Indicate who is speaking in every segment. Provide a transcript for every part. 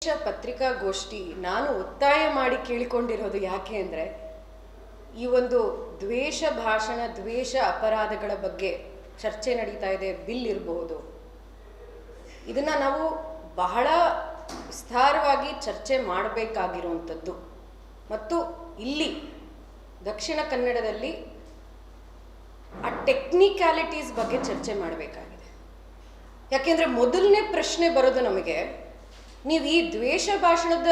Speaker 1: ಪತ್ರಿಕಾಗೋಷ್ಠಿ ನಾನು ಒತ್ತಾಯ ಮಾಡಿ ಕೇಳಿಕೊಂಡಿರೋದು ಯಾಕೆ ಅಂದರೆ ಈ ಒಂದು ದ್ವೇಷ ಭಾಷಣ ದ್ವೇಷ ಅಪರಾಧಗಳ ಬಗ್ಗೆ ಚರ್ಚೆ ನಡೀತಾ ಇದೆ. ಬಿಲ್ ಇರಬಹುದು, ಇದನ್ನು ನಾವು ಬಹಳ ವಿಸ್ತಾರವಾಗಿ ಚರ್ಚೆ ಮಾಡಬೇಕಾಗಿರುವಂಥದ್ದು ಮತ್ತು ಇಲ್ಲಿ ದಕ್ಷಿಣ ಕನ್ನಡದಲ್ಲಿ ಆ ಟೆಕ್ನಿಕ್ಯಾಲಿಟೀಸ್ ಬಗ್ಗೆ ಚರ್ಚೆ ಮಾಡಬೇಕಾಗಿದೆ. ಯಾಕೆಂದರೆ ಮೊದಲನೇ ಪ್ರಶ್ನೆ ಬರೋದು ನಮಗೆ, ನೀವು ಈ ದ್ವೇಷ ಭಾಷಣದ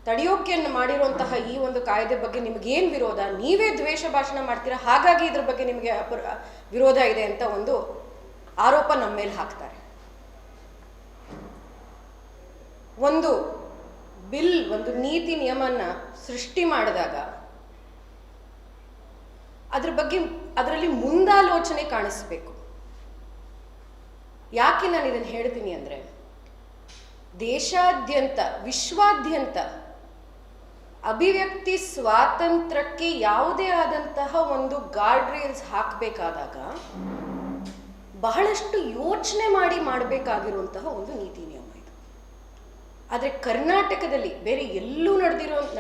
Speaker 1: ತಡೆಯೋಕೆಯನ್ನು ಮಾಡಿರುವಂತಹ ಈ ಒಂದು ಕಾಯ್ದೆ ಬಗ್ಗೆ ನಿಮಗೇನು ವಿರೋಧ? ನೀವೇ ದ್ವೇಷ ಭಾಷಣ ಮಾಡ್ತೀರಾ, ಹಾಗಾಗಿ ಇದ್ರ ಬಗ್ಗೆ ನಿಮಗೆ ವಿರೋಧ ಇದೆ ಅಂತ ಒಂದು ಆರೋಪ ನಮ್ಮ ಮೇಲೆ ಹಾಕ್ತಾರೆ. ಒಂದು ಬಿಲ್, ಒಂದು ನೀತಿ ನಿಯಮನ ಸೃಷ್ಟಿ ಮಾಡಿದಾಗ ಅದ್ರ ಬಗ್ಗೆ ಅದರಲ್ಲಿ ಮುಂದಾಲೋಚನೆ ಕಾಣಿಸ್ಬೇಕು. ಯಾಕೆ ನಾನು ಇದನ್ನು ಹೇಳ್ತೀನಿ ಅಂದರೆ, ದೇಶಾದ್ಯಂತ ವಿಶ್ವಾದ್ಯಂತ ಅಭಿವ್ಯಕ್ತಿ ಸ್ವಾತಂತ್ರ್ಯಕ್ಕೆ ಯಾವುದೇ ಆದಂತಹ ಒಂದು ಗಾರ್ಡ್ ರೇಲ್ಸ್ ಹಾಕಬೇಕಾದಾಗ ಬಹಳಷ್ಟು ಯೋಚನೆ ಮಾಡಿ ಮಾಡಬೇಕಾಗಿರುವಂತಹ ಒಂದು ನೀತಿ ನಿಯಮ ಇದು. ಆದರೆ ಕರ್ನಾಟಕದಲ್ಲಿ ಬೇರೆ ಎಲ್ಲೂ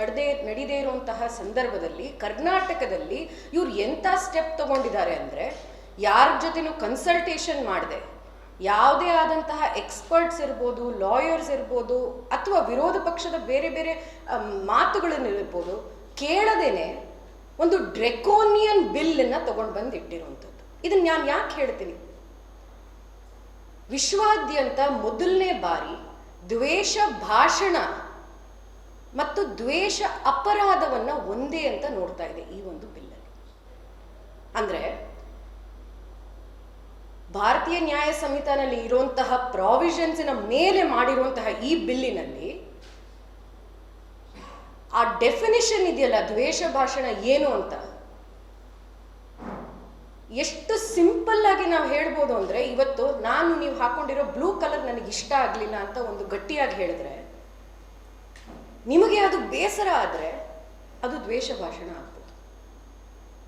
Speaker 1: ನಡೀದೇ ಇರುವಂತಹ ಸಂದರ್ಭದಲ್ಲಿ ಕರ್ನಾಟಕದಲ್ಲಿ ಇವ್ರು ಎಂಥ ಸ್ಟೆಪ್ ತಗೊಂಡಿದ್ದಾರೆ ಅಂದರೆ, ಯಾರ ಜೊತೆನೂ ಕನ್ಸಲ್ಟೇಷನ್ ಮಾಡದೆ, ಯಾವುದೇ ಆದಂತಹ ಎಕ್ಸ್ಪರ್ಟ್ಸ್ ಇರ್ಬೋದು, ಲಾಯರ್ಸ್ ಇರ್ಬೋದು, ಅಥವಾ ವಿರೋಧ ಪಕ್ಷದ ಬೇರೆ ಬೇರೆ ಮಾತುಗಳನ್ನಿರ್ಬೋದು, ಕೇಳದೇನೆ ಒಂದು ಡ್ರೆಕೋನಿಯನ್ ಬಿಲ್ಲನ್ನು ತಗೊಂಡು ಬಂದು ಇಟ್ಟಿರುವಂಥದ್ದು. ಇದನ್ನು ನಾನು ಯಾಕೆ ಹೇಳ್ತೀನಿ? ವಿಶ್ವಾದ್ಯಂತ ಮೊದಲನೇ ಬಾರಿ ದ್ವೇಷ ಭಾಷಣ ಮತ್ತು ದ್ವೇಷ ಅಪರಾಧವನ್ನು ಒಂದೇ ಅಂತ ನೋಡ್ತಾ ಇದೆ ಈ ಒಂದು ಬಿಲ್ಲಲ್ಲಿ. ಅಂದರೆ ಭಾರತೀಯ ನ್ಯಾಯ ಸಂಹಿತಾನಲ್ಲಿ ಇರುವಂತಹ ಪ್ರಾವಿಷನ್ಸಿನ ಮೇಲೆ ಮಾಡಿರುವಂತಹ ಈ ಬಿಲ್ಲಿನಲ್ಲಿ ಆ ಡೆಫಿನಿಷನ್ ಇದೆಯಲ್ಲ, ದ್ವೇಷ ಭಾಷಣ ಏನು ಅಂತ, ಎಷ್ಟು ಸಿಂಪಲ್ ಆಗಿ ನಾವು ಹೇಳ್ಬೋದು ಅಂದರೆ, ಇವತ್ತು ನಾನು ನೀವು ಹಾಕೊಂಡಿರೋ ಬ್ಲೂ ಕಲರ್ ನನಗೆ ಇಷ್ಟ ಆಗಲಿಲ್ಲ ಅಂತ ಒಂದು ಗಟ್ಟಿಯಾಗಿ ಹೇಳಿದ್ರೆ, ನಿಮಗೆ ಅದು ಬೇಸರ ಆದರೆ ಅದು ದ್ವೇಷ ಭಾಷಣ ಆಗ್ಬೋದು.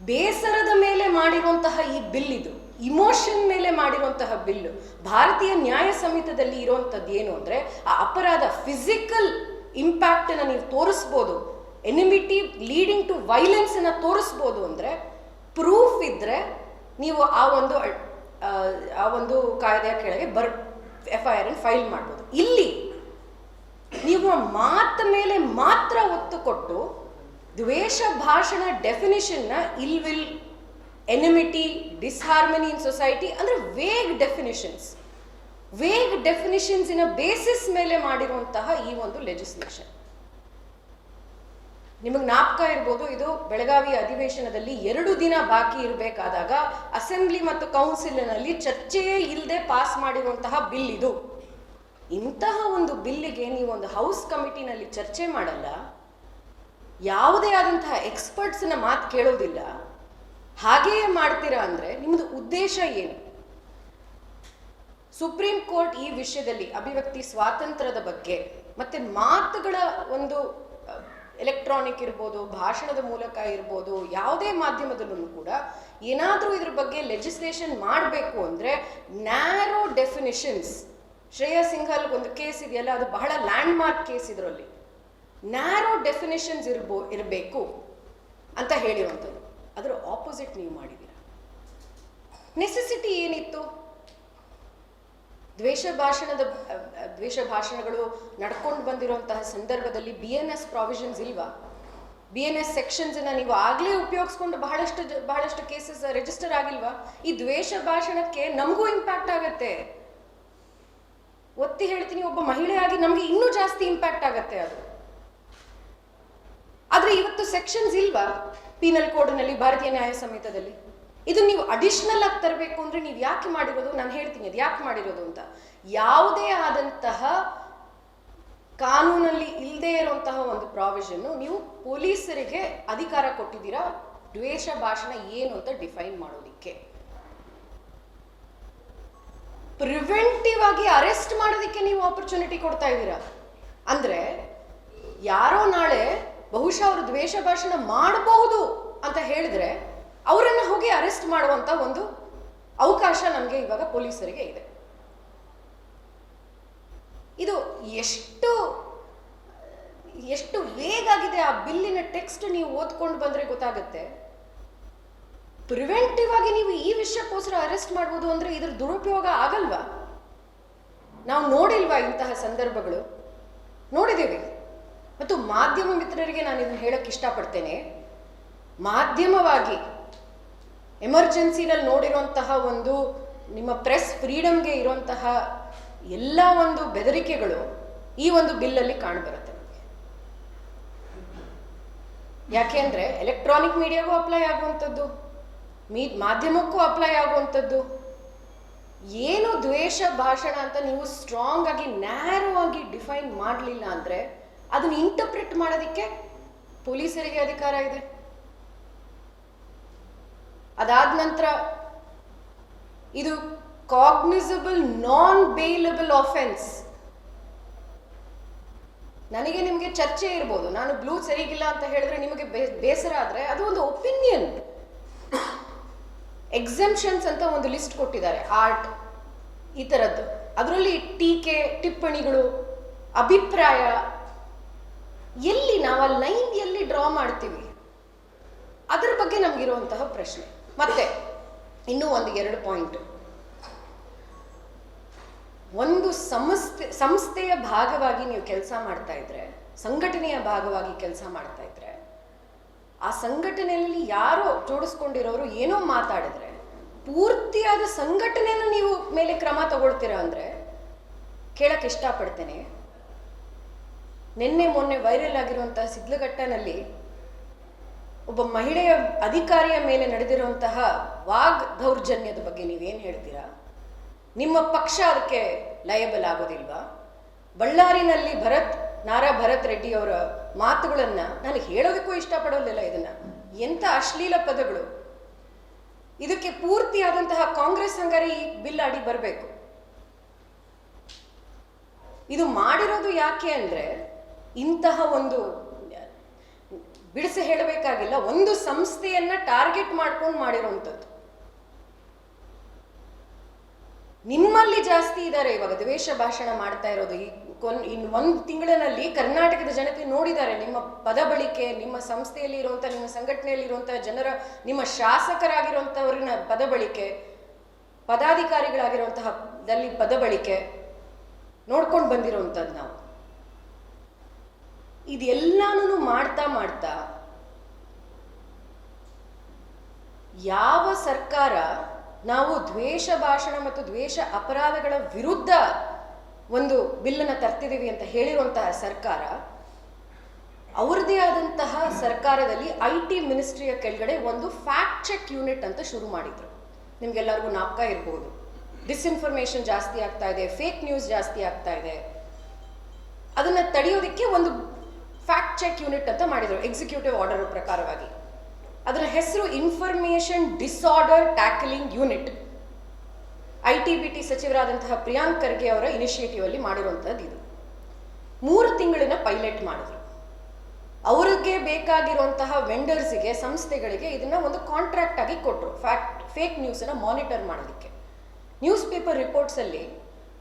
Speaker 1: ಬೇಸರದ ಮೇಲೆ ಮಾಡಿರುವಂತಹ ಈ ಬಿಲ್, ಇದು ಇಮೋಷನ್ ಮೇಲೆ ಮಾಡಿರುವಂತಹ ಬಿಲ್ಲು. ಭಾರತೀಯ ನ್ಯಾಯ ಸಂಹಿತದಲ್ಲಿ ಇರುವಂಥದ್ದು ಏನು ಅಂದರೆ, ಆ ಅಪರಾಧ ಫಿಸಿಕಲ್ ಇಂಪ್ಯಾಕ್ಟನ್ನು ನೀವು ತೋರಿಸ್ಬೋದು, ಎನಿಮಿಟಿ ಲೀಡಿಂಗ್ ಟು ವೈಲೆನ್ಸನ್ನು ತೋರಿಸ್ಬೋದು. ಅಂದರೆ ಪ್ರೂಫ್ ಇದ್ದರೆ ನೀವು ಆ ಒಂದು ಕಾಯ್ದೆಯ ಕೆಳಗೆ FIR ಫೈಲ್ ಮಾಡ್ಬೋದು. ಇಲ್ಲಿ ನೀವು ಮಾತ ಮೇಲೆ ಮಾತ್ರ ಒತ್ತು ಕೊಟ್ಟು ದ್ವೇಷ ಭಾಷಣ ಡೆಫಿನಿಷನ್ನ ಇಲ್ವಿಲ್, ಎನಿಮಿಟಿ, ಡಿಸ್ಹಾರ್ಮನಿ ಇನ್ ಸೊಸೈಟಿ ಅಂದರೆ ವೇಗ್ ಡೆಫಿನಿಷನ್ಸಿನ ಬೇಸಿಸ್ ಮೇಲೆ ಮಾಡಿರುವಂತಹ ಈ ಒಂದು ಲೆಜಿಸ್ಲೇಷನ್. ನಿಮಗೆ ಜ್ಞಾಪಕ ಇರ್ಬೋದು, ಇದು ಬೆಳಗಾವಿ ಅಧಿವೇಶನದಲ್ಲಿ 2 ದಿನ ಬಾಕಿ ಇರಬೇಕಾದಾಗ ಅಸೆಂಬ್ಲಿ ಮತ್ತು ಕೌನ್ಸಿಲ್ನಲ್ಲಿ ಚರ್ಚೆಯೇ ಇಲ್ಲದೆ ಪಾಸ್ ಮಾಡಿರುವಂತಹ ಬಿಲ್ ಇದು. ಇಂತಹ ಒಂದು ಬಿಲ್ಲಿಗೆ ನೀವು ಒಂದು ಹೌಸ್ ಕಮಿಟಿನಲ್ಲಿ ಚರ್ಚೆ ಮಾಡಲ್ಲ, ಯಾವುದೇ ಆದಂತಹ ಎಕ್ಸ್ಪರ್ಟ್ಸ್ನ ಮಾತು ಕೇಳೋದಿಲ್ಲ, ಹಾಗೆಯೇ ಮಾಡ್ತೀರಾ ಅಂದರೆ ನಿಮ್ಮದು ಉದ್ದೇಶ ಏನು? ಸುಪ್ರೀಂ ಕೋರ್ಟ್ ಈ ವಿಷಯದಲ್ಲಿ ಅಭಿವ್ಯಕ್ತಿ ಸ್ವಾತಂತ್ರ್ಯದ ಬಗ್ಗೆ ಮತ್ತೆ ಮಾತುಗಳ ಒಂದು ಎಲೆಕ್ಟ್ರಾನಿಕ್ ಇರ್ಬೋದು, ಭಾಷಣದ ಮೂಲಕ ಇರ್ಬೋದು, ಯಾವುದೇ ಮಾಧ್ಯಮದಲ್ಲೂ ಕೂಡ ಏನಾದರೂ ಇದ್ರ ಬಗ್ಗೆ ಲೆಜಿಸ್ಲೇಷನ್ ಮಾಡಬೇಕು ಅಂದರೆ ನ್ಯಾರೋ ಡೆಫಿನಿಷನ್ಸ್, ಶ್ರೇಯಾ ಸಿಂಘಲ್ ಒಂದು ಕೇಸ್ ಇದೆಯಲ್ಲ, ಅದು ಬಹಳ ಲ್ಯಾಂಡ್ ಮಾರ್ಕ್ ಕೇಸ್. ಇದರಲ್ಲಿ ನ್ಯಾರೋ ಡೆಫಿನಿಷನ್ಸ್ ಇರಬೇಕು ಅಂತ ಹೇಳಿರುವಂಥದ್ದು. ಅದರ ಆಪೋಸಿಟ್ ನೀವು ಮಾಡಿದ್ದೀರ. ನೆಸೆಸಿಟಿ ಏನಿತ್ತು? ದ್ವೇಷ ಭಾಷಣಗಳು ನಡ್ಕೊಂಡು ಬಂದಿರುವಂತಹ ಸಂದರ್ಭದಲ್ಲಿ BNS ಪ್ರಾವಿಷನ್ಸ್ ಇಲ್ವಾ? BNS ಸೆಕ್ಷನ್ಸನ್ನು ನೀವು ಆಗಲೇ ಉಪಯೋಗಿಸ್ಕೊಂಡು ಬಹಳಷ್ಟು ಕೇಸಸ್ ರಿಜಿಸ್ಟರ್ ಆಗಿಲ್ವಾ? ಈ ದ್ವೇಷ ಭಾಷಣಕ್ಕೆ ನಮಗೂ ಇಂಪ್ಯಾಕ್ಟ್ ಆಗತ್ತೆ. ಒತ್ತಿ ಹೇಳ್ತೀನಿ, ಒಬ್ಬ ಮಹಿಳೆಯಾಗಿ ನಮಗೆ ಇನ್ನೂ ಜಾಸ್ತಿ ಇಂಪ್ಯಾಕ್ಟ್ ಆಗತ್ತೆ ಅದು. ಆದರೆ ಇವತ್ತು ಸೆಕ್ಷನ್ಸ್ ಇಲ್ವಾ ಪೀನಲ್ ಕೋಡ್ನಲ್ಲಿ, ಭಾರತೀಯ ನ್ಯಾಯ ಸಂಹಿತದಲ್ಲಿ? ಇದು ನೀವು ಅಡಿಷನಲ್ ಆಗಿ ತರಬೇಕು ಅಂದರೆ ನೀವು ಯಾಕೆ ಮಾಡಿರೋದು? ನಾನು ಹೇಳ್ತೀನಿ ಅದು ಯಾಕೆ ಮಾಡಿರೋದು ಅಂತ. ಯಾವುದೇ ಆದಂತಹ ಕಾನೂನಲ್ಲಿ ಇಲ್ಲದೆ ಇರುವಂತಹ ಒಂದು ಪ್ರಾವಿಷನ್ನು ನೀವು ಪೊಲೀಸರಿಗೆ ಅಧಿಕಾರ ಕೊಟ್ಟಿದ್ದೀರಾ ದ್ವೇಷ ಭಾಷಣ ಏನು ಅಂತ ಡಿಫೈನ್ ಮಾಡೋದಿಕ್ಕೆ. ಪ್ರಿವೆಂಟಿವ್ ಆಗಿ ಅರೆಸ್ಟ್ ಮಾಡೋದಕ್ಕೆ ನೀವು ಆಪರ್ಚುನಿಟಿ ಕೊಡ್ತಾ ಇದ್ದೀರಾ. ಅಂದರೆ ಯಾರೋ ನಾಳೆ ಬಹುಶಃ ಅವರು ದ್ವೇಷ ಭಾಷಣ ಮಾಡಬಹುದು ಅಂತ ಹೇಳಿದ್ರೆ ಅವರನ್ನು ಹೋಗಿ ಅರೆಸ್ಟ್ ಮಾಡುವಂಥ ಒಂದು ಅವಕಾಶ ನಮಗೆ ಇವಾಗ ಪೊಲೀಸರಿಗೆ ಇದೆ. ಎಷ್ಟು ಎಷ್ಟು ವೇಗ ಆಗಿದೆ ಆ ಬಿಲ್ಲಿನ ಟೆಕ್ಸ್ಟ್ ನೀವು ಓದ್ಕೊಂಡು ಬಂದ್ರೆ ಗೊತ್ತಾಗುತ್ತೆ. ಪ್ರಿವೆಂಟಿವ್ ಆಗಿ ನೀವು ಈ ವಿಷಯಕ್ಕೋಸ್ಕರ ಅರೆಸ್ಟ್ ಮಾಡ್ಬೋದು ಅಂದ್ರೆ ಇದ್ರ ದುರುಪಯೋಗ ಆಗಲ್ವಾ? ನಾವು ನೋಡಿಲ್ವಾ ಇಂತಹ ಸಂದರ್ಭಗಳು? ನೋಡಿದ್ದೀವಿ. ಮತ್ತು ಮಾಧ್ಯಮ ಮಿತ್ರರಿಗೆ ನಾನು ಇದನ್ನು ಹೇಳಕ್ಕೆ ಇಷ್ಟಪಡ್ತೇನೆ, ಮಾಧ್ಯಮವಾಗಿ ಎಮರ್ಜೆನ್ಸಿನಲ್ಲಿ ನೋಡಿರುವಂತಹ ಒಂದು ನಿಮ್ಮ ಪ್ರೆಸ್ ಫ್ರೀಡಮ್ಗೆ ಇರುವಂತಹ ಎಲ್ಲ ಒಂದು ಬೆದರಿಕೆಗಳು ಈ ಒಂದು ಬಿಲ್ಲಲ್ಲಿ ಕಾಣಬರುತ್ತೆ ನಮಗೆ. ಯಾಕೆ ಅಂದರೆ ಎಲೆಕ್ಟ್ರಾನಿಕ್ ಮೀಡಿಯಾಗೂ ಅಪ್ಲೈ ಆಗುವಂಥದ್ದು, ಮಾಧ್ಯಮಕ್ಕೂ ಅಪ್ಲೈ ಆಗುವಂಥದ್ದು. ಏನು ದ್ವೇಷ ಭಾಷಣ ಅಂತ ನೀವು ಸ್ಟ್ರಾಂಗ್ ಆಗಿ ನ್ಯಾರೋ ಆಗಿ ಡಿಫೈನ್ ಮಾಡಲಿಲ್ಲ ಅಂದರೆ ಅದನ್ನು ಇಂಟರ್ಪ್ರಿಟ್ ಮಾಡೋದಕ್ಕೆ ಪೊಲೀಸರಿಗೆ ಅಧಿಕಾರ ಇದೆ. ಅದಾದ ನಂತರ ಇದು ಕಾಗ್ನಿಸಬಲ್ ನಾನ್ ಬೇಲಬಲ್ ಆಫೆನ್ಸ್. ನನಗೆ ನಿಮಗೆ ಚರ್ಚೆ ಇರ್ಬೋದು, ನಾನು ಬ್ಲೂ ಸರಿಗಿಲ್ಲ ಅಂತ ಹೇಳಿದ್ರೆ ನಿಮಗೆ ಬೇಸರ ಆದರೆ ಅದು ಒಂದು ಒಪಿನಿಯನ್. ಎಕ್ಸೆಂಪ್ಷನ್ಸ್ ಅಂತ ಒಂದು ಲಿಸ್ಟ್ ಕೊಟ್ಟಿದ್ದಾರೆ, ಆರ್ಟ್ ಈ ಥರದ್ದು. ಅದರಲ್ಲಿ ಟೀಕೆ, ಟಿಪ್ಪಣಿಗಳು, ಅಭಿಪ್ರಾಯ, ಎಲ್ಲಿ ನಾವು ಆ ಲೈನ್ ಎಲ್ಲಿ ಡ್ರಾ ಮಾಡ್ತೀವಿ ಅದರ ಬಗ್ಗೆ ನಮಗಿರುವಂತಹ ಪ್ರಶ್ನೆ. ಮತ್ತೆ ಇನ್ನೂ ಒಂದು 2 ಪಾಯಿಂಟ್. ಒಂದು ಸಂಸ್ಥೆಯ ಭಾಗವಾಗಿ ನೀವು ಕೆಲಸ ಮಾಡ್ತಾ ಇದ್ರೆ, ಸಂಘಟನೆಯ ಭಾಗವಾಗಿ ಕೆಲಸ ಮಾಡ್ತಾ ಇದ್ರೆ, ಆ ಸಂಘಟನೆಯಲ್ಲಿ ಯಾರೋ ಜೋಡಿಸ್ಕೊಂಡಿರೋರು ಏನೋ ಮಾತಾಡಿದ್ರೆ ಪೂರ್ತಿಯಾದ ಸಂಘಟನೆಯನ್ನು ನೀವು ಮೇಲೆ ಕ್ರಮ ತಗೊಳ್ತೀರಾ ಅಂದರೆ ಕೇಳಕ್ಕೆ ಇಷ್ಟಪಡ್ತೇನೆ. ನಿನ್ನೆ ಮೊನ್ನೆ ವೈರಲ್ ಆಗಿರುವಂತಹ ಸಿದ್ಲಘಟ್ಟನಲ್ಲಿ ಒಬ್ಬ ಮಹಿಳೆಯ ಅಧಿಕಾರಿಯ ಮೇಲೆ ನಡೆದಿರುವಂತಹ ವಾಗ್ ದೌರ್ಜನ್ಯದ ಬಗ್ಗೆ ನೀವೇನು ಹೇಳ್ತೀರಾ? ನಿಮ್ಮ ಪಕ್ಷ ಅದಕ್ಕೆ ಲಯಬಲ್ ಆಗೋದಿಲ್ವಾ? ಬಳ್ಳಾರಿನಲ್ಲಿ ನಾರಾ ಭರತ್ ರೆಡ್ಡಿ ಅವರ ಮಾತುಗಳನ್ನು ನಾನು ಹೇಳೋದಕ್ಕೂ ಇಷ್ಟಪಡೋದಿಲ್ಲ. ಇದನ್ನ ಎಂಥ ಅಶ್ಲೀಲ ಪದಗಳು! ಇದಕ್ಕೆ ಪೂರ್ತಿಯಾದಂತಹ ಕಾಂಗ್ರೆಸ್ ಹಂಗಾರೆ ಈ ಬಿಲ್ ಅಡಿ ಬರಬೇಕು. ಇದು ಮಾಡಿರೋದು ಯಾಕೆ ಅಂದ್ರೆ ಇಂತಹ ಒಂದು ಬಿಡಿಸಿ ಹೇಳಬೇಕಾಗಿಲ್ಲ, ಒಂದು ಸಂಸ್ಥೆಯನ್ನ ಟಾರ್ಗೆಟ್ ಮಾಡ್ಕೊಂಡು ಮಾಡಿರುವಂಥದ್ದು. ನಿಮ್ಮಲ್ಲಿ ಜಾಸ್ತಿ ಇದ್ದಾರೆ ಇವಾಗ ದ್ವೇಷ ಭಾಷಣ ಮಾಡ್ತಾ ಇರೋದು. ಇನ್ನು 1 ತಿಂಗಳಿನಲ್ಲಿ ಕರ್ನಾಟಕದ ಜನತೆ ನೋಡಿದ್ದಾರೆ ನಿಮ್ಮ ಪದ ಬಳಕೆ, ನಿಮ್ಮ ಸಂಸ್ಥೆಯಲ್ಲಿ ಇರುವಂಥ, ನಿಮ್ಮ ಸಂಘಟನೆಯಲ್ಲಿ ಇರುವಂತಹ ಜನರ, ನಿಮ್ಮ ಶಾಸಕರಾಗಿರುವಂಥವ್ರನ್ನ ಪದ ಬಳಕೆ, ಪದಾಧಿಕಾರಿಗಳಾಗಿರುವಂತಹ ಪದ ಬಳಕೆ ನೋಡ್ಕೊಂಡು ಬಂದಿರುವಂಥದ್ದು ನಾವು. ಇದೆಲ್ಲಾನು ಮಾಡ್ತಾ ಮಾಡ್ತಾ ಯಾವ ಸರ್ಕಾರ ನಾವು ದ್ವೇಷ ಭಾಷಣ ಮತ್ತು ದ್ವೇಷ ಅಪರಾಧಗಳ ವಿರುದ್ಧ ಒಂದು ಬಿಲ್ಲನ್ನು ತರ್ತಿದ್ದೀವಿ ಅಂತ ಹೇಳಿರುವಂತಹ ಸರ್ಕಾರ, ಅವ್ರದ್ದೇ ಆದಂತಹ ಸರ್ಕಾರದಲ್ಲಿ IT ಮಿನಿಸ್ಟ್ರಿಯ ಕೆಳಗಡೆ ಒಂದು ಫ್ಯಾಕ್ಟ್ ಚೆಕ್ ಯೂನಿಟ್ ಅಂತ ಶುರು ಮಾಡಿದ್ರು. ನಿಮ್ಗೆಲ್ಲರಿಗೂ ಜ್ಞಾಪಕ ಇರಬಹುದು. ಡಿಸ್ಇನ್ಫಾರ್ಮೇಶನ್ ಜಾಸ್ತಿ ಆಗ್ತಾ ಇದೆ, ಫೇಕ್ ನ್ಯೂಸ್ ಜಾಸ್ತಿ ಆಗ್ತಾ ಇದೆ. ಅದನ್ನ ತಡೆಯೋದಕ್ಕೆ ಒಂದು ಫ್ಯಾಕ್ಟ್ ಚೆಕ್ ಯೂನಿಟ್ ಅಂತ ಮಾಡಿದ್ರು ಎಕ್ಸಿಕ್ಯೂಟಿವ್ ಆರ್ಡರ್ ಪ್ರಕಾರವಾಗಿ. ಅದರ ಹೆಸರು information disorder ಟ್ಯಾಕಲಿಂಗ್ unit. IT-BT ಸಚಿವರಾದಂತಹ Priyank Kharge ಅವರ ಇನಿಷಿಯೇಟಿವ್ ಅಲ್ಲಿ ಮಾಡಿರುವಂತದ್ದು ಇದು. 3 ತಿಂಗಳಿನ ಪೈಲಟ್ ಮಾಡಿದ್ರು. ಅವ್ರಿಗೆ ಬೇಕಾಗಿರುವಂತಹ ವೆಂಡರ್ಸ್ಗೆ, ಸಂಸ್ಥೆಗಳಿಗೆ ಇದನ್ನ ಒಂದು ಕಾಂಟ್ರಾಕ್ಟ್ ಆಗಿ ಕೊಟ್ಟರು ಫೇಕ್ ನ್ಯೂಸ್ ಅನ್ನ ಮಾನಿಟರ್ ಮಾಡೋದಕ್ಕೆ. ನ್ಯೂಸ್ ಪೇಪರ್ ರಿಪೋರ್ಟ್ಸ್ ಅಲ್ಲಿ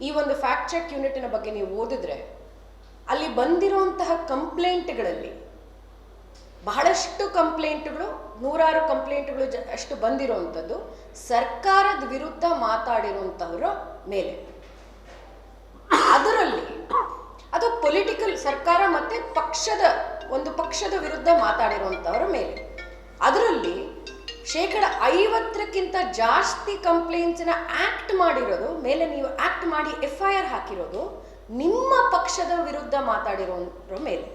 Speaker 1: ಈ ಒಂದು ಫ್ಯಾಕ್ಟ್ ಚೆಕ್ ಯೂನಿಟ್ನ ಬಗ್ಗೆ ನೀವು ಓದಿದ್ರೆ ಅಲ್ಲಿ ಬಂದಿರುವಂತಹ ಕಂಪ್ಲೇಂಟ್ಗಳಲ್ಲಿ ಬಹಳಷ್ಟು ಕಂಪ್ಲೇಂಟ್ಗಳು, 100 ಕಂಪ್ಲೇಂಟ್ಗಳು ಅಷ್ಟು ಬಂದಿರುವಂಥದ್ದು ಸರ್ಕಾರದ ವಿರುದ್ಧ ಮಾತಾಡಿರುವಂಥವರ ಮೇಲೆ. ಅದರಲ್ಲಿ ಅದು ಪೊಲಿಟಿಕಲ್ ಸರ್ಕಾರ ಮತ್ತೆ ಪಕ್ಷದ ವಿರುದ್ಧ ಮಾತಾಡಿರುವಂಥವರ ಮೇಲೆ. ಅದರಲ್ಲಿ 50%ಕ್ಕಿಂತ ಜಾಸ್ತಿ ಕಂಪ್ಲೇಂಟ್ಸ್ನ ಆಕ್ಟ್ ಮಾಡಿರೋದು ಮೇಲೆ, ನೀವು ಆಕ್ಟ್ ಮಾಡಿ FIR ಹಾಕಿರೋದು ನಿಮ್ಮ ಪಕ್ಷದ ವಿರುದ್ಧ ಮಾತಾಡಿರೋರ ಮೇಲೆ.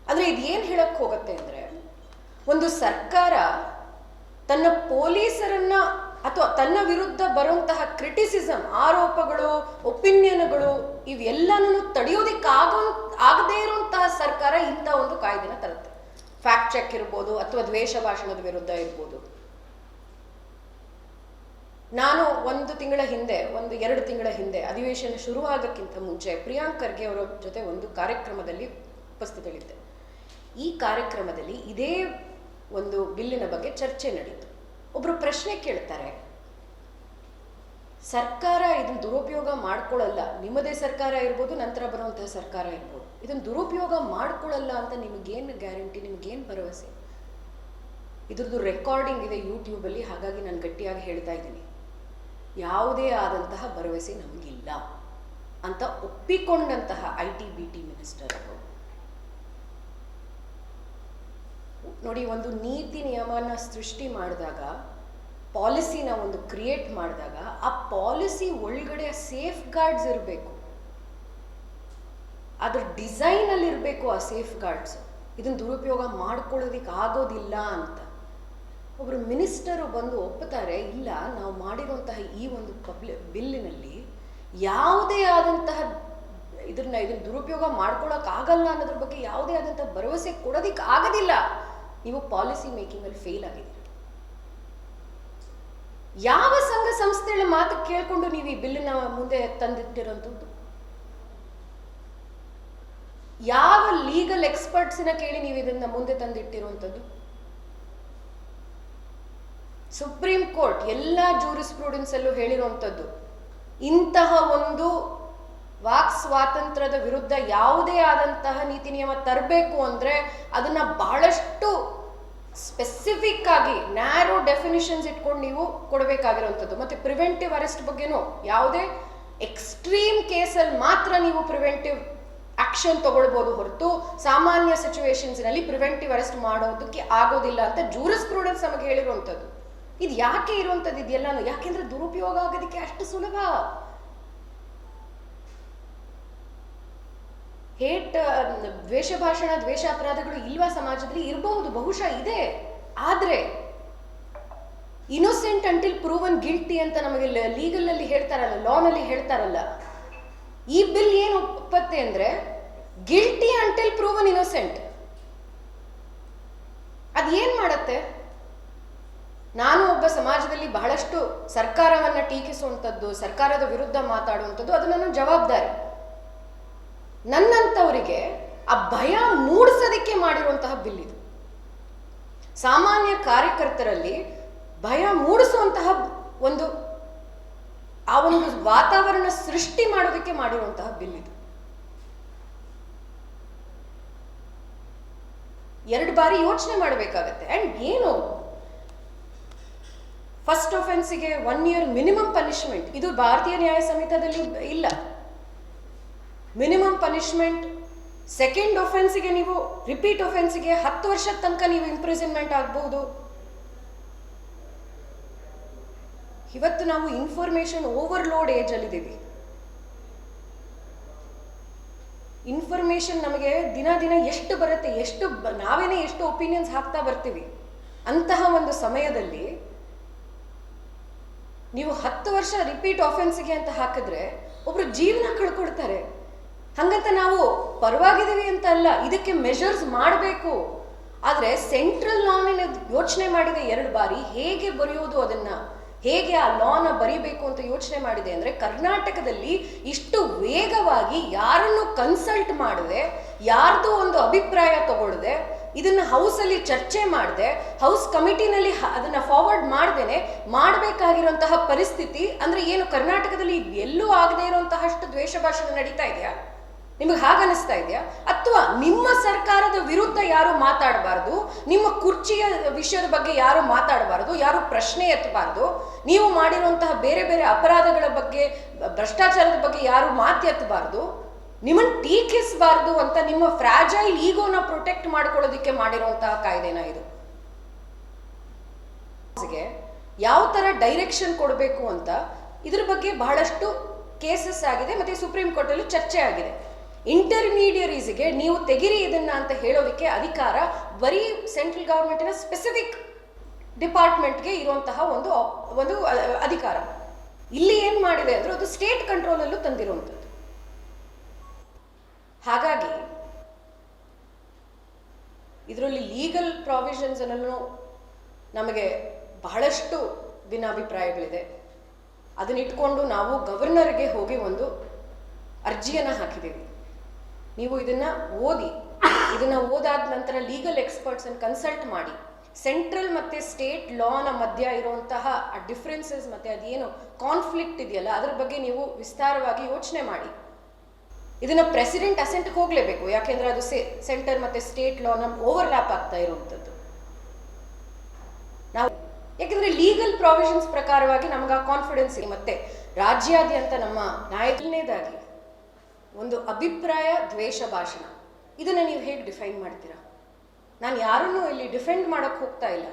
Speaker 1: ಅಂದರೆ ಇದೇನು ಹೇಳಕ್ಕೆ ಹೋಗುತ್ತೆ ಅಂದರೆ, ಒಂದು ಸರ್ಕಾರ ತನ್ನ ಪೊಲೀಸರನ್ನ ಅಥವಾ ತನ್ನ ವಿರುದ್ಧ ಬರುವಂತಹ ಕ್ರಿಟಿಸಿಸಮ್, ಆರೋಪಗಳು, ಒಪಿನಿಯನ್ಗಳು ಇವೆಲ್ಲನೂ ಆಗದೇ ಇರುವಂತಹ ಸರ್ಕಾರ ಇಂಥ ಒಂದು ಕಾಯ್ದೆನ ತರುತ್ತೆ. ಫ್ಯಾಕ್ಟ್ ಚೆಕ್ ಇರ್ಬೋದು ಅಥವಾ ದ್ವೇಷ ಭಾಷಣದ ವಿರುದ್ಧ ಇರ್ಬೋದು. ನಾನು 1 ತಿಂಗಳ ಹಿಂದೆ, 1-2 ತಿಂಗಳ ಹಿಂದೆ ಅಧಿವೇಶನ ಶುರುವಾಗಕ್ಕಿಂತ ಮುಂಚೆ ಪ್ರಿಯಾಂಕ್ ಖರ್ಗೆ ಅವರ ಜೊತೆ ಒಂದು ಕಾರ್ಯಕ್ರಮದಲ್ಲಿ ಉಪಸ್ಥಿತಳಿದ್ದೆ. ಈ ಕಾರ್ಯಕ್ರಮದಲ್ಲಿ ಇದೇ ಒಂದು ಬಿಲ್ಲಿನ ಬಗ್ಗೆ ಚರ್ಚೆ ನಡೀತು. ಒಬ್ಬರು ಪ್ರಶ್ನೆ ಕೇಳ್ತಾರೆ, ಸರ್ಕಾರ ಇದನ್ನು ದುರುಪಯೋಗ ಮಾಡ್ಕೊಳ್ಳಲ್ಲ. ನಿಮ್ಮದೇ ಸರ್ಕಾರ ಇರ್ಬೋದು, ನಂತರ ಬರುವಂತಹ ಸರ್ಕಾರ ಇರ್ಬೋದು. ಇದನ್ನು ದುರುಪಯೋಗ ಮಾಡ್ಕೊಳ್ಳಲ್ಲ ಅಂತ ನಿಮಗೇನು ಗ್ಯಾರಂಟಿ, ನಿಮಗೇನು ಭರವಸೆ? ಇದ್ರದ್ದು ರೆಕಾರ್ಡಿಂಗ್ ಇದೆ ಯೂಟ್ಯೂಬಲ್ಲಿ, ಹಾಗಾಗಿ ನಾನು ಗಟ್ಟಿಯಾಗಿ ಹೇಳ್ತಾ ಇದ್ದೀನಿ, ಯಾವುದೇ ಆದಂತಹ ಭರವಸೆ ನಮಗಿಲ್ಲ ಅಂತ ಒಪ್ಪಿಕೊಂಡಂತಹ IT-BT ಮಿನಿಸ್ಟರ್ ಅವರು. ನೋಡಿ, ಒಂದು ನೀತಿ ನಿಯಮನ ಸೃಷ್ಟಿ ಮಾಡಿದಾಗ, ಪಾಲಿಸಿನ ಒಂದು ಕ್ರಿಯೇಟ್ ಮಾಡಿದಾಗ, ಆ ಪಾಲಿಸಿ ಒಳಗಡೆ ಸೇಫ್ ಗಾರ್ಡ್ಸ್ ಇರಬೇಕು, ಅದ್ರ ಡಿಸೈನಲ್ಲಿ ಇರಬೇಕು ಆ ಸೇಫ್ ಗಾರ್ಡ್ಸ್. ಇದನ್ನು ದುರುಪಯೋಗ ಮಾಡ್ಕೊಳ್ಳೋದಿಕ್ಕೆ ಆಗೋದಿಲ್ಲ ಅಂತ ಒಬ್ಬರು ಮಿನಿಸ್ಟರು ಬಂದು ಒಪ್ಪುತ್ತಾರೆ, ಇಲ್ಲ ನಾವು ಮಾಡಿರುವಂತಹ ಈ ಒಂದು ಬಿಲ್ಲಿನಲ್ಲಿ ಯಾವುದೇ ಆದಂತಹ ಇದನ್ನ ದುರುಪಯೋಗ ಮಾಡ್ಕೊಳ್ಳೋಕ್ಕಾಗಲ್ಲ ಅನ್ನೋದ್ರ ಬಗ್ಗೆ ಯಾವುದೇ ಆದಂತಹ ಭರವಸೆ ಕೊಡೋದಿಕ್ಕೆ ಆಗೋದಿಲ್ಲ. ನೀವು ಪಾಲಿಸಿ ಮೇಕಿಂಗಲ್ಲಿ ಫೇಲ್ ಆಗಿದ್ದೀರಿ. ಯಾವ ಸಂಘ ಸಂಸ್ಥೆಗಳ ಮಾತು ಕೇಳಿಕೊಂಡು ನೀವು ಈ ಬಿಲ್ಲಿನ ಮುಂದೆ ತಂದಿಟ್ಟಿರೋಂಥದ್ದು? ಯಾವ ಲೀಗಲ್ ಎಕ್ಸ್ಪರ್ಟ್ಸಿನ ಕೇಳಿ ನೀವು ಇದನ್ನ ಮುಂದೆ ತಂದಿಟ್ಟಿರುವಂಥದ್ದು? ಸುಪ್ರೀಂ ಕೋರ್ಟ್ ಎಲ್ಲ ಜೂರಿಸ್ಪ್ರೂಡೆನ್ಸ್ ಅಲ್ಲೂ ಹೇಳಿರುವಂಥದ್ದು, ಇಂತಹ ಒಂದು ವಾಕ್ ಸ್ವಾತಂತ್ರ್ಯದ ವಿರುದ್ಧ ಯಾವುದೇ ಆದಂತಹ ನೀತಿ ನಿಯಮ ತರಬೇಕು ಅಂದ್ರೆ ಅದನ್ನ ಬಹಳಷ್ಟು ಸ್ಪೆಸಿಫಿಕ್ ಆಗಿ ನ್ಯಾರೋ ಡೆಫಿನಿಷನ್ಸ್ ಇಟ್ಕೊಂಡು ನೀವು ಕೊಡಬೇಕಾಗಿರುವಂಥದ್ದು. ಮತ್ತೆ ಪ್ರಿವೆಂಟಿವ್ ಅರೆಸ್ಟ್ ಬಗ್ಗೆನೂ ಯಾವುದೇ ಎಕ್ಸ್ಟ್ರೀಮ್ ಕೇಸಲ್ಲಿ ಮಾತ್ರ ನೀವು ಪ್ರಿವೆಂಟಿವ್ ಆಕ್ಷನ್ ತಗೊಳ್ಬೋದು ಹೊರತು ಸಾಮಾನ್ಯ ಸಿಚುವೇಶನ್ಸ್ನಲ್ಲಿ ಪ್ರಿವೆಂಟಿವ್ ಅರೆಸ್ಟ್ ಮಾಡೋದಕ್ಕೆ ಆಗೋದಿಲ್ಲ ಅಂತ ಜೂರಿಸ್ಪ್ರೂಡೆನ್ಸ್ ನಮಗೆ ಹೇಳಿರುವಂಥದ್ದು. ಇದು ಯಾಕೆ ಇರುವಂಥದ್ದು ಇದೆಲ್ಲಾನು? ಯಾಕೆಂದ್ರೆ ದುರುಪಯೋಗ ಆಗೋದಕ್ಕೆ ಅಷ್ಟು ಸುಲಭ. ಹೇಟ್, ದ್ವೇಷ ಭಾಷಣ, ದ್ವೇಷ ಅಪರಾಧಗಳು ಇಲ್ವಾ ಸಮಾಜದಲ್ಲಿ? ಇರಬಹುದು, ಬಹುಶಃ ಇದೆ. ಆದ್ರೆ ಇನ್ನೋಸೆಂಟ್ ಅಂಟಿಲ್ ಪ್ರೂವನ್ ಗಿಲ್ಟಿ ಅಂತ ನಮಗೆ ಲೀಗಲ್ ಅಲ್ಲಿ ಹೇಳ್ತಾರಲ್ಲ, ಲಾನಲ್ಲಿ ಹೇಳ್ತಾರಲ್ಲ, ಈ ಬಿಲ್ ಏನು ಒಪ್ಪತ್ತೆ ಅಂದ್ರೆ ಗಿಲ್ಟಿ ಅಂಟಿಲ್ ಪ್ರೂವನ್ ಇನ್ನೋಸೆಂಟ್. ಅದೇನ್ ಮಾಡತ್ತೆ? ನಾನು ಒಬ್ಬ ಸಮಾಜದಲ್ಲಿ ಬಹಳಷ್ಟು ಸರ್ಕಾರವನ್ನ ಟೀಕಿಸುವಂಥದ್ದು, ಸರ್ಕಾರದ ವಿರುದ್ಧ ಮಾತಾಡುವಂಥದ್ದು, ಅದು ನನ್ನ ಜವಾಬ್ದಾರಿ. ನನ್ನಂಥವರಿಗೆ ಆ ಭಯ ಮೂಡಿಸೋದಕ್ಕೆ ಮಾಡಿರುವಂತಹ ಬಿಲ್ ಇದು. ಸಾಮಾನ್ಯ ಕಾರ್ಯಕರ್ತರಲ್ಲಿ ಭಯ ಮೂಡಿಸುವಂತಹ ಒಂದು ವಾತಾವರಣ ಸೃಷ್ಟಿ ಮಾಡೋದಕ್ಕೆ ಮಾಡಿರುವಂತಹ ಬಿಲ್ ಇದು. 2 ಬಾರಿ ಯೋಚನೆ ಮಾಡಬೇಕಾಗತ್ತೆ. ಅಂಡ್ ಏನು, ಫಸ್ಟ್ ಒಫೆನ್ಸ್ಗೆ 1 year ಮಿನಿಮಮ್ ಪನಿಷ್ಮೆಂಟ್, ಇದು ಭಾರತೀಯ ನ್ಯಾಯ ಸಂಹಿತಾದಲ್ಲಿ ಇಲ್ಲ. Minimum punishment. ಸೆಕೆಂಡ್ ಒಫೆನ್ಸ್ಗೆ ನೀವು ರಿಪೀಟ್ ಒಫೆನ್ಸ್ಗೆ 10 ವರ್ಷದ ತನಕ ನೀವು ಇಂಪ್ರಿಸನ್ಮೆಂಟ್ ಆಗಬಹುದು. ಇವತ್ತು ನಾವು ಇನ್ಫಾರ್ಮೇಶನ್ ಓವರ್ಲೋಡ್ ಏಜ್ ಅಲ್ಲಿದ್ದೀವಿ. ಇನ್ಫಾರ್ಮೇಶನ್ ನಮಗೆ ದಿನ ದಿನ ಎಷ್ಟು ಬರುತ್ತೆ, ನಾವೇನೇ ಎಷ್ಟು ಒಪಿನಿಯನ್ಸ್ ಹಾಕ್ತಾ ಬರ್ತೀವಿ. ಅಂತಹ ಒಂದು ಸಮಯದಲ್ಲಿ ನೀವು 10 ವರ್ಷ ರಿಪೀಟ್ ಆಫೆನ್ಸ್ಗೆ ಅಂತ ಹಾಕಿದ್ರೆ ಒಬ್ರು ಜೀವನ ಕಳ್ಕೊಡ್ತಾರೆ. ಹಂಗಂತ ನಾವು ಪರವಾಗಿದ್ದೀವಿ ಅಂತ ಅಲ್ಲ, ಇದಕ್ಕೆ ಮೆಷರ್ಸ್ ಮಾಡಬೇಕು. ಆದರೆ ಸೆಂಟ್ರಲ್ ಲಾನ ಯೋಚನೆ ಮಾಡಿದೆ 2 ಬಾರಿ, ಹೇಗೆ ಬರೆಯೋದು ಅದನ್ನ, ಹೇಗೆ ಆ ಲಾನ ಬರಿಬೇಕು ಅಂತ ಯೋಚನೆ ಮಾಡಿದೆ. ಅಂದ್ರೆ ಕರ್ನಾಟಕದಲ್ಲಿ ಇಷ್ಟು ವೇಗವಾಗಿ ಯಾರನ್ನು ಕನ್ಸಲ್ಟ್ ಮಾಡದೆ, ಯಾರ್ದು ಒಂದು ಅಭಿಪ್ರಾಯ ತಗೊಳ್ಳದೆ, ಇದನ್ನ ಹೌಸಲ್ಲಿ ಚರ್ಚೆ ಮಾಡದೆ, ಹೌಸ್ ಕಮಿಟಿನಲ್ಲಿ ಅದನ್ನ ಫಾರ್ವರ್ಡ್ ಮಾಡ್ದೇನೆ ಮಾಡಬೇಕಾಗಿರುವಂತಹ ಪರಿಸ್ಥಿತಿ. ಅಂದ್ರೆ ಏನು, ಕರ್ನಾಟಕದಲ್ಲಿ ಎಲ್ಲೂ ಆಗದೆ ಇರುವಂತಹಷ್ಟು ದ್ವೇಷ ಭಾಷಣ ನಡೀತಾ ಇದೆಯಾ? ನಿಮಗೆ ಹಾಗನ್ನಿಸ್ತಾ ಇದೆಯಾ? ಅಥವಾ ನಿಮ್ಮ ಸರ್ಕಾರದ ವಿರುದ್ಧ ಯಾರು ಮಾತಾಡಬಾರ್ದು, ನಿಮ್ಮ ಕುರ್ಚಿಯ ವಿಷಯದ ಬಗ್ಗೆ ಯಾರು ಮಾತಾಡಬಾರ್ದು, ಯಾರು ಪ್ರಶ್ನೆ ಎತ್ತಬಾರ್ದು, ನೀವು ಮಾಡಿರುವಂತಹ ಬೇರೆ ಬೇರೆ ಅಪರಾಧಗಳ ಬಗ್ಗೆ, ಭ್ರಷ್ಟಾಚಾರದ ಬಗ್ಗೆ ಯಾರು ಮಾತೆತ್ತಬಾರ್ದು, ನಿಮ್ಮನ್ನು ಟೀಕಿಸಬಾರ್ದು ಅಂತ ನಿಮ್ಮ ಫ್ರಾಜೈಲ್ ಈಗೋನ ಪ್ರೊಟೆಕ್ಟ್ ಮಾಡ್ಕೊಳ್ಳೋದಕ್ಕೆ ಮಾಡಿರುವಂತಹ ಕಾಯ್ದೆನ ಇದು. ಯಾವ ತರ ಡೈರೆಕ್ಷನ್ ಕೊಡಬೇಕು ಅಂತ ಇದ್ರ ಬಗ್ಗೆ ಬಹಳಷ್ಟು ಕೇಸಸ್ ಆಗಿದೆ, ಮತ್ತೆ ಸುಪ್ರೀಂ ಕೋರ್ಟ್ ಅಲ್ಲಿ ಚರ್ಚೆ ಆಗಿದೆ. ಇಂಟರ್ಮೀಡಿಯರೀಸ್ಗೆ ನೀವು ತೆಗಿರಿ ಇದನ್ನ ಅಂತ ಹೇಳೋದಕ್ಕೆ ಅಧಿಕಾರ ಬರೀ ಸೆಂಟ್ರಲ್ ಗವರ್ಮೆಂಟಿನ ಸ್ಪೆಸಿಫಿಕ್ ಡಿಪಾರ್ಟ್ಮೆಂಟ್ಗೆ ಇರುವಂತಹ ಒಂದು ಅಧಿಕಾರ. ಇಲ್ಲಿ ಏನ್ ಮಾಡಿದೆ ಅಂದ್ರೆ ಅದು ಸ್ಟೇಟ್ ಕಂಟ್ರೋಲ್ ಅಲ್ಲೂ ತಂದಿರುವಂಥದ್ದು. ಹಾಗಾಗಿ ಇದರಲ್ಲಿ ಲೀಗಲ್ ಪ್ರಾವಿಷನ್ಸ್ ಅನ್ನು ನಮಗೆ ಬಹಳಷ್ಟು ಭಿನ್ನಾಭಿಪ್ರಾಯಗಳಿದೆ. ಅದನ್ನ ಇಟ್ಕೊಂಡು ನಾವು ಗವರ್ನರ್ಗೆ ಹೋಗಿ ಒಂದು ಅರ್ಜಿಯನ್ನು ಹಾಕಿದ್ದೀವಿ. ನೀವು ಇದನ್ನ ಓದಿ, ಇದನ್ನ ಓದಾದ ನಂತರ ಲೀಗಲ್ ಎಕ್ಸ್ಪರ್ಟ್ಸ್ ಅನ್ನು ಕನ್ಸಲ್ಟ್ ಮಾಡಿ ಸೆಂಟ್ರಲ್ ಮತ್ತು ಸ್ಟೇಟ್ ಲಾನ ಮಧ್ಯ ಇರುವಂತಹ ಆ ಡಿಫ್ರೆನ್ಸಸ್ ಮತ್ತು ಅದೇನು ಕಾನ್ಫ್ಲಿಕ್ಟ್ ಇದೆಯಲ್ಲ ಅದ್ರ ಬಗ್ಗೆ ನೀವು ವಿಸ್ತಾರವಾಗಿ ಯೋಚನೆ ಮಾಡಿ. ಇದನ್ನು ಪ್ರೆಸಿಡೆಂಟ್ ಅಸೆಂಟ್ಗೆ ಹೋಗಲೇಬೇಕು, ಯಾಕೆಂದರೆ ಅದು ಸೆಂಟರ್ ಮತ್ತು ಸ್ಟೇಟ್ ಲಾನ ಓವರ್ಲ್ಯಾಪ್ ಆಗ್ತಾ ಇರುವಂಥದ್ದು. ನಾವು ಯಾಕೆಂದರೆ ಲೀಗಲ್ ಪ್ರಾವಿಷನ್ಸ್ ಪ್ರಕಾರವಾಗಿ ನಮ್ಗೆ ಆ ಕಾನ್ಫಿಡೆನ್ಸ್ ಇದೆ. ಮತ್ತು ರಾಜ್ಯಾದ್ಯಂತ ನಮ್ಮ ನಾಯಕನೇದಾಗಿ ಒಂದು ಅಭಿಪ್ರಾಯ ದ್ವೇಷ ಭಾಷಣ, ಇದನ್ನು ನೀವು ಹೇಗೆ ಡಿಫೈನ್ ಮಾಡ್ತೀರಾ? ನಾನು ಯಾರನ್ನೂ ಇಲ್ಲಿ ಡಿಫೆಂಡ್ ಮಾಡೋಕ್ಕೆ ಹೋಗ್ತಾ ಇಲ್ಲ.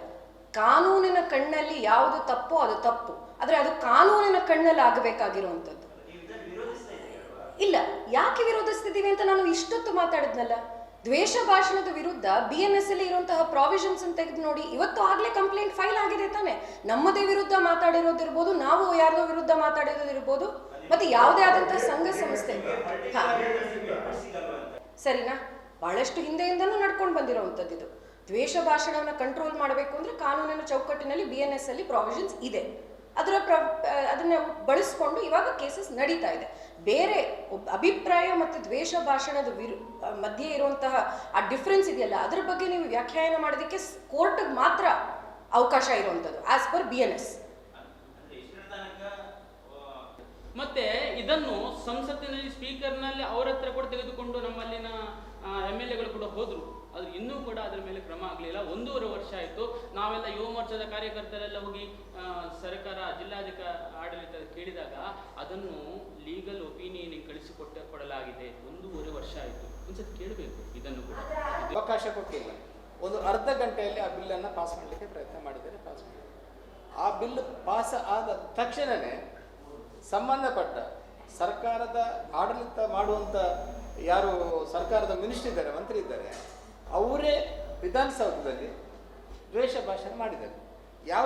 Speaker 1: ಕಾನೂನಿನ ಕಣ್ಣಲ್ಲಿ ಯಾವುದು ತಪ್ಪೋ ಅದು ತಪ್ಪು, ಆದರೆ ಅದು ಕಾನೂನಿನ ಕಣ್ಣಲ್ಲಿ ಆಗಬೇಕಾಗಿರುವಂಥದ್ದು. ಇಲ್ಲ, ಯಾಕೆ ವಿರೋಧಿಸ್ತಿದ್ದೀವಿ ಅಂತ ನಾನು ಇಷ್ಟೊತ್ತು ಮಾತಾಡಿದ್ನಲ್ಲ. ದ್ವೇಷ ಭಾಷಣದ ವಿರುದ್ಧ BNS ಅಲ್ಲಿ ಇರುವಂತಹ ಪ್ರಾವಿಷನ್ಸ್ ಅಂತ ತೆಗೆದು ನೋಡಿ. ಇವತ್ತು ಆಗಲೇ ಕಂಪ್ಲೇಂಟ್ ಫೈಲ್ ಆಗಿದೆ ತಾನೆ. ನಮ್ಮದೇ ವಿರುದ್ಧ ಮಾತಾಡಿರೋದಿರ್ಬೋದು, ನಾವು ಯಾರ್ದೋ ವಿರುದ್ಧ ಮಾತಾಡಿರೋದಿರ್ಬೋದು, ಮತ್ತೆ ಯಾವುದೇ ಆದಂತಹ ಸಂಘ ಸಂಸ್ಥೆ. ಸರಿನಾ? ಬಹಳಷ್ಟು ಹಿಂದೆಯಿಂದನೂ ನಡ್ಕೊಂಡು ಬಂದಿರೋವಂಥದ್ದು ಇದು. ದ್ವೇಷ ಭಾಷಣವನ್ನು ಕಂಟ್ರೋಲ್ ಮಾಡಬೇಕು ಅಂದರೆ ಕಾನೂನಿನ ಚೌಕಟ್ಟಿನಲ್ಲಿ BNS ಅಲ್ಲಿ ಪ್ರಾವಿಷನ್ಸ್ ಇದೆ. ಅದನ್ನು ಬಳಸ್ಕೊಂಡು ಇವಾಗ ಕೇಸಸ್ ನಡೀತಾ ಇದೆ. ಬೇರೆ ಅಭಿಪ್ರಾಯ ಮತ್ತು ದ್ವೇಷ ಭಾಷಣದ ಮಧ್ಯೆ ಇರುವಂತಹ ಆ ಡಿಫ್ರೆನ್ಸ್ ಇದೆಯಲ್ಲ, ಅದ್ರ ಬಗ್ಗೆ ನೀವು ವ್ಯಾಖ್ಯಾನ ಮಾಡೋದಕ್ಕೆ ಕೋರ್ಟ್ಗೆ ಮಾತ್ರ ಅವಕಾಶ ಇರುವಂಥದ್ದು ಆಸ್ ಪರ್ BNS.
Speaker 2: ಮತ್ತೆ ಇದನ್ನು ಸಂಸತ್ತಿನಲ್ಲಿ ಸ್ಪೀಕರ್ನಲ್ಲಿ ಅವರ ಹತ್ರ ಕೂಡ ತೆಗೆದುಕೊಂಡು ನಮ್ಮಲ್ಲಿನ MLAಗಳು ಕೂಡ ಹೋದ್ರು. ಅದು ಇನ್ನೂ ಕೂಡ ಅದರ ಮೇಲೆ ಕ್ರಮ ಆಗಲಿಲ್ಲ. 1.5 ವರ್ಷ ಆಯಿತು. ನಾವೆಲ್ಲ ಯುವ ಮೋರ್ಚಾದ ಕಾರ್ಯಕರ್ತರೆಲ್ಲ ಹೋಗಿ ಸರ್ಕಾರ ಆಡಳಿತ ಕೇಳಿದಾಗ ಅದನ್ನು ಲೀಗಲ್ ಒಪಿನಿಯನ್ ಕೊಡಲಾಗಿದೆ. 1.5 ವರ್ಷ ಆಯಿತು. ಒಂದ್ಸತಿ ಕೇಳಬೇಕು ಇದನ್ನು ಕೂಡ.
Speaker 3: ಅವಕಾಶ ಕೊಟ್ಟಿಲ್ಲ. ಒಂದು ಅರ್ಧ ಗಂಟೆಯಲ್ಲಿ ಆ ಬಿಲ್ಲನ್ನು ಪಾಸ್ ಮಾಡಲಿಕ್ಕೆ ಪ್ರಯತ್ನ ಮಾಡಿದ್ದಾರೆ, ಪಾಸ್ ಮಾಡಿದ್ದಾರೆ. ಆ ಬಿಲ್ ಪಾಸ್ ಆದ ತಕ್ಷಣವೇ ಸಂಬಂಧಪಟ್ಟ ಸರ್ಕಾರದ ಆಡಳಿತ ಮಾಡುವಂಥ ಯಾರು ಸರ್ಕಾರದ ಮಿನಿಸ್ಟರ್ ಇದ್ದಾರೆ, ಮಂತ್ರಿ ಇದ್ದಾರೆ, ಅವರೇ ವಿಧಾನಸೌಧದಲ್ಲಿ ದ್ವೇಷ ಭಾಷಣ ಮಾಡಿದ್ದಾರೆ. ಯಾವ